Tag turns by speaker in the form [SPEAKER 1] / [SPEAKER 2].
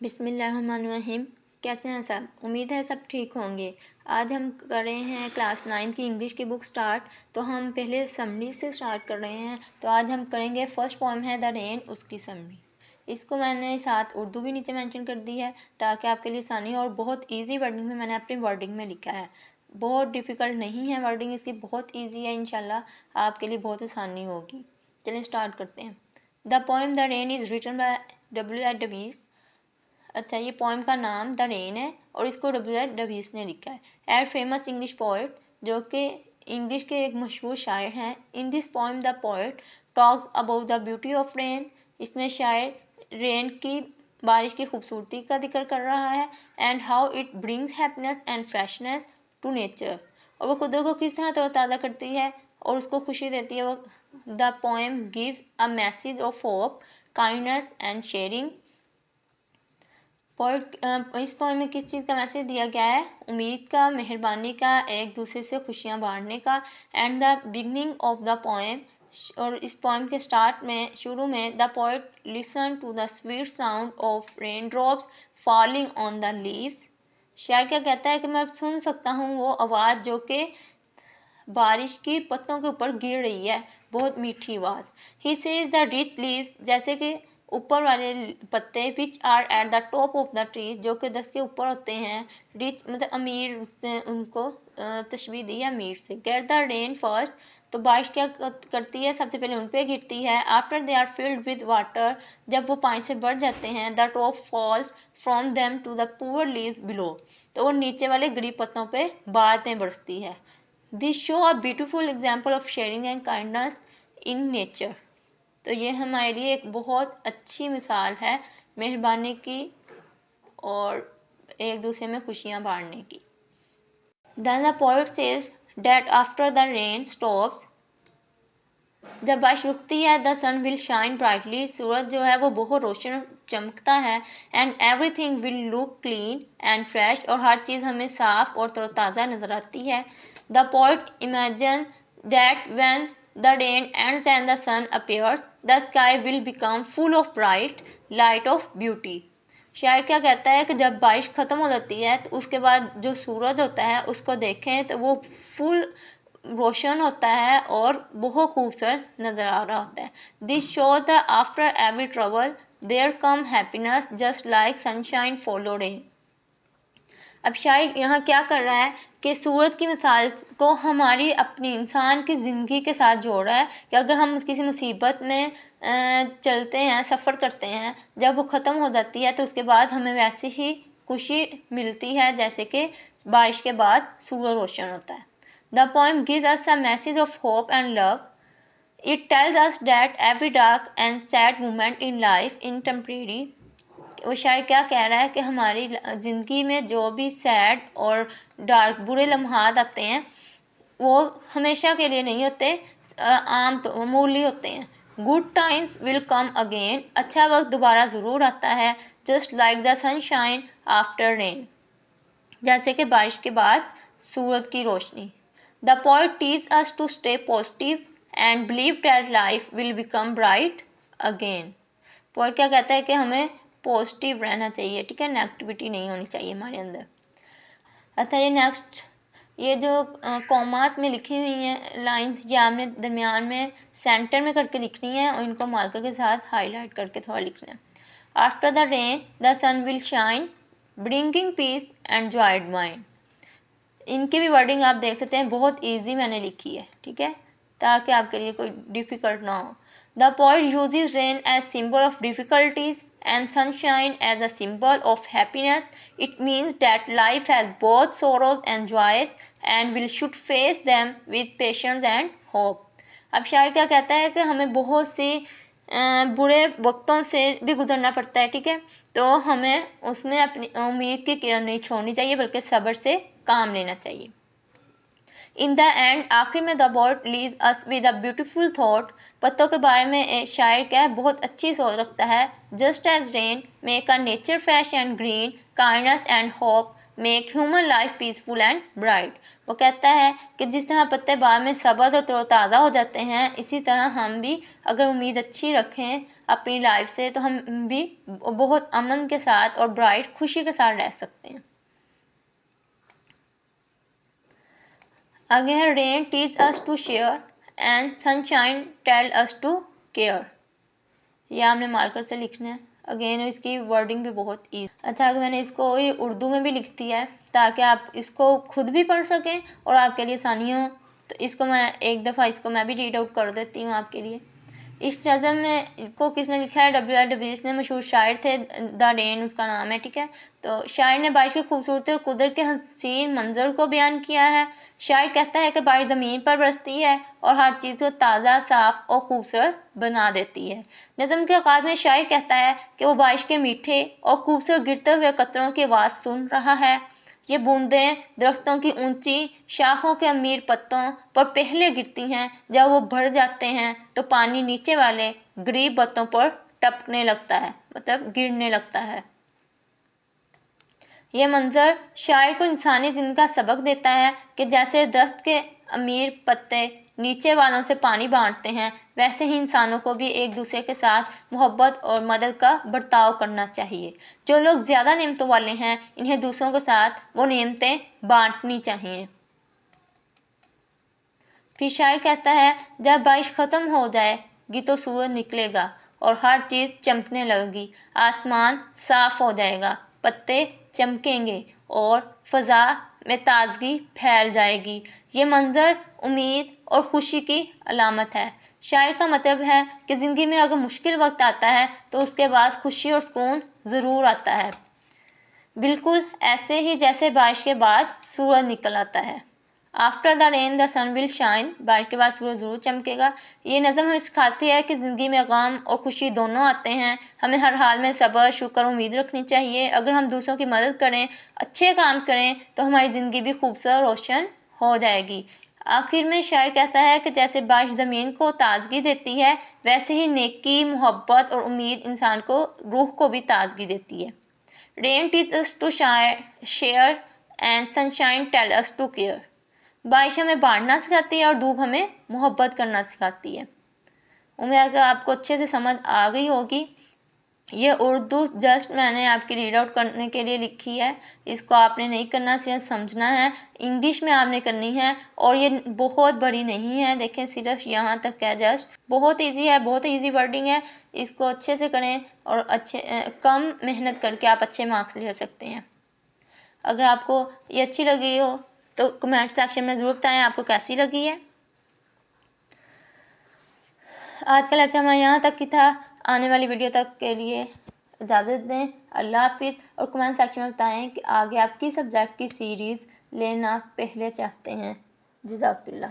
[SPEAKER 1] बिस्मिल्लाहिर्रहमानिर्रहीम। कैसे हैं सब? उम्मीद है सब ठीक होंगे। आज हम कर रहे हैं क्लास 9 की इंग्लिश की बुक स्टार्ट। तो हम पहले समरी से स्टार्ट कर रहे हैं। तो आज हम करेंगे फर्स्ट पोएम है द रेन, उसकी समरी। इसको मैंने साथ उर्दू भी नीचे मेंशन कर दी है ताकि आपके लिए आसानी हो, और बहुत ईजी वर्डिंग में मैंने अपनी वर्डिंग में लिखा है। बहुत डिफ़िकल्ट नहीं है वर्डिंग इसकी, बहुत ईजी है। इंशाल्लाह आपके लिए बहुत आसानी होगी। चलिए स्टार्ट करते हैं। The poem the rain is written by W.H. Davies. अच्छा, ये पोएम का नाम द रेन है और इसको W.H. डबीस ने लिखा है। ए फेमस इंग्लिश पोएट, जो कि इंग्लिश के एक मशहूर शायर हैं। In this poem the poet talks about the beauty of rain. इसमें शायर रेन की, बारिश की खूबसूरती का जिक्र कर रहा है। And how it brings happiness and freshness to nature, और वो कुदरत को किस तरह तरोताज़ा करती है और उसको खुशी देती है। वो the poem gives a message of hope, kindness and sharing. इस पोएम में किस चीज़ का मैसेज दिया गया है? उम्मीद का, मेहरबानी का, एक दूसरे से खुशियाँ बांटने का। And the beginning of the poem, और इस पोएम के स्टार्ट में, शुरू में, the poet listen to the sweet sound of rain drops falling on the leaves. शायर क्या कहता है कि मैं सुन सकता हूँ वो आवाज़ जो कि बारिश की पत्तों के ऊपर गिर रही है, बहुत मीठी आवाज़। He says the rich leaves, जैसे कि ऊपर वाले पत्ते, which are at the top of the trees, जो कि दस के ऊपर होते हैं। रिच मतलब अमीर, उसने उनको तशबीह दी है अमीर से। गेट द रेन फर्स्ट, तो बारिश क्या करती है? सबसे पहले उन पे गिरती है। After they are filled with water, जब वो पानी से भर जाते हैं। The top falls from them to the poor leaves below, तो वो नीचे वाले गरीब पत्तों पे बाद में बरसती है। This show a beautiful example of sharing and kindness in nature, तो ये हमारे लिए एक बहुत अच्छी मिसाल है मेहरबानी की और एक दूसरे में खुशियाँ बांटने की। Then the poet says that after the rain stops, जब बारिश रुकती है, the sun will shine brightly, सूरज जो है वो बहुत रोशन चमकता है। And everything will look clean and fresh, और हर चीज़ हमें साफ और तरोताज़ा नज़र आती है। The poet imagine that when the rain ends and the sun appears, the sky will become full of bright light of beauty. शायर क्या कहता है कि जब बारिश ख़त्म हो जाती है तो उसके बाद जो सूरज होता है उसको देखें तो वो फुल रोशन होता है और बहुत खूबसूरत नज़र आ रहा होता है। This show the after every trouble there come happiness just like sunshine follow rain. अब शायद यहाँ क्या कर रहा है कि सूरज की मिसाल को हमारी अपनी इंसान की ज़िंदगी के साथ जोड़ रहा है कि अगर हम किसी मुसीबत में चलते हैं, सफ़र करते हैं, जब वो ख़त्म हो जाती है तो उसके बाद हमें वैसी ही खुशी मिलती है जैसे कि बारिश के बाद सूरज रोशन होता है। The poem gives us a message of hope and love. It tells us that every dark and sad moment in life is temporary. वो शायर क्या कह रहा है कि हमारी ज़िंदगी में जो भी सैड और डार्क, बुरे लम्हात आते हैं वो हमेशा के लिए नहीं होते, आम तो मामूली होते हैं। Good times will come again, अच्छा वक्त दोबारा ज़रूर आता है। Just like the sunshine after rain, जैसे कि बारिश के बाद सूरज की रोशनी। The poet teaches us to stay positive and believe that life will become bright again. Poet क्या कहता है कि हमें पॉजिटिव रहना चाहिए, ठीक है, नेगेटिविटी नहीं होनी चाहिए हमारे अंदर। अच्छा, ये नेक्स्ट, ये जो कॉमास में लिखी हुई हैं लाइंस, ये आपने दरमियान में सेंटर में करके लिखनी है और इनको मार्कर के साथ हाईलाइट करके थोड़ा लिखना है। After the rain the sun will shine bringing peace and joyed mind. इनकी भी वर्डिंग आप देख सकते हैं, बहुत इजी मैंने लिखी है, ठीक है, ताकि आपके लिए कोई डिफ़िकल्ट ना हो। The poet uses rain as symbol of difficulties and sunshine as a symbol of happiness. It means that life has both sorrows and joys and will should face them with patience and hope. अब शायर क्या कहता है कि हमें बहुत सी बुरे वक्तों से भी गुजरना पड़ता है, ठीक है, तो हमें उसमें अपनी उम्मीद की किरण नहीं छोड़नी चाहिए बल्कि सब्र से काम लेना चाहिए। इन द एंड आखिर में the bird leaves us with a beautiful thought. पत्तों के बारे में एक शायर क्या है, बहुत अच्छी सोच रखता है। Just as rain make a nature fresh and green, kindness and hope make human life peaceful and bright. वो कहता है कि जिस तरह पत्ते बाद में सब्ज़ और तरोताज़ा हो जाते हैं, इसी तरह हम भी अगर उम्मीद अच्छी रखें अपनी लाइफ से तो हम भी बहुत अमन के साथ और ब्राइट खुशी के साथ रह सकते हैं। आगे है rain teach us to share and sunshine tell us to care. यह हमने मार्कर से लिखना है। अगेन इसकी वर्डिंग भी बहुत ईजी। अच्छा, अगर मैंने इसको ये उर्दू में भी लिख दिया है ताकि आप इसको खुद भी पढ़ सकें और आपके लिए आसानी हो, तो इसको मैं एक दफ़ा इसको मैं भी रीड आउट कर देती हूँ आपके लिए। इस नज़म में को किसने लिखा है, W.R. डबीस ने, मशहूर शायर थे, द रेन उसका नाम है, ठीक है। तो शायर ने बारिश की खूबसूरती और कुदरत के हसीन मंजर को बयान किया है। शायर कहता है कि बारिश ज़मीन पर बरसती है और हर चीज़ को ताज़ा, साफ़ और खूबसूरत बना देती है। नज़म के आगाज़ में शायर कहता है कि वो बारिश के मीठे और खूबसूरत गिरते हुए कतरों की आवाज़ सुन रहा है। ये बूंदें दरख्तों की ऊंची शाखों के अमीर पत्तों पर पहले गिरती हैं। जब वो भर जाते हैं तो पानी नीचे वाले गरीब पत्तों पर टपकने लगता है, मतलब गिरने लगता है। ये मंजर शायर को इंसानी जिंदगी का सबक देता है कि जैसे दरख्त के अमीर पत्ते नीचे वालों से पानी बांटते हैं, वैसे ही इंसानों को भी एक दूसरे के साथ मोहब्बत और मदद का बर्ताव करना चाहिए। जो लोग ज़्यादा नेमतों वाले हैं, इन्हें दूसरों के साथ वो नेमतें बांटनी चाहिए। फिर शायर कहता है, जब बारिश ख़त्म हो जाएगी तो सूरज निकलेगा और हर चीज़ चमकने लगेगी, आसमान साफ हो जाएगा, पत्ते चमकेंगे और फ़ज़ा में ताजगी फैल जाएगी। ये मंज़र उम्मीद और खुशी की अलामत है। शायर का मतलब है कि ज़िंदगी में अगर मुश्किल वक्त आता है तो उसके बाद खुशी और सुकून ज़रूर आता है, बिल्कुल ऐसे ही जैसे बारिश के बाद सूरज निकल आता है। After the rain the sun will shine, बारिश के बाद सूरज ज़रूर चमकेगा। ये नज़म हमें सिखाती है कि ज़िंदगी में गम और खुशी दोनों आते हैं। हमें हर हाल में सब्र, शुक्र, उम्मीद रखनी चाहिए। अगर हम दूसरों की मदद करें, अच्छे काम करें, तो हमारी ज़िंदगी भी खूबसूरत रोशन हो जाएगी। आखिर में शायर कहता है कि जैसे बारिश ज़मीन को ताजगी देती है, वैसे ही नेकी, मोहब्बत और उम्मीद इंसान को रूह को भी ताजगी देती है। Rain teach us to share and sunshine tell us to care. बारिश हमें बांटना सिखाती है और धूप हमें मोहब्बत करना सिखाती है। उम्मीद है कि आपको अच्छे से समझ आ गई होगी। ये उर्दू जस्ट मैंने आपकी रीड आउट करने के लिए लिखी है, इसको आपने नहीं करना, सिर्फ समझना है। इंग्लिश में आपने करनी है और ये बहुत बड़ी नहीं है, देखें सिर्फ यहाँ तक है, जस्ट बहुत इजी है, बहुत इजी वर्डिंग है। इसको अच्छे से करें और कम मेहनत करके आप अच्छे मार्क्स ले सकते हैं। अगर आपको ये अच्छी लगी हो तो कमेंट सेक्शन में ज़रूर बताएं आपको कैसी लगी है। आज का लेक्चर हमारा यहाँ तक ही था। आने वाली वीडियो तक के लिए इजाज़त दें। अल्लाह हाफिज़। और कमेंट सेक्शन में बताएं कि आगे आप किस सब्जेक्ट की सीरीज़ लेना पहले चाहते हैं। जज़ाकल्लाह।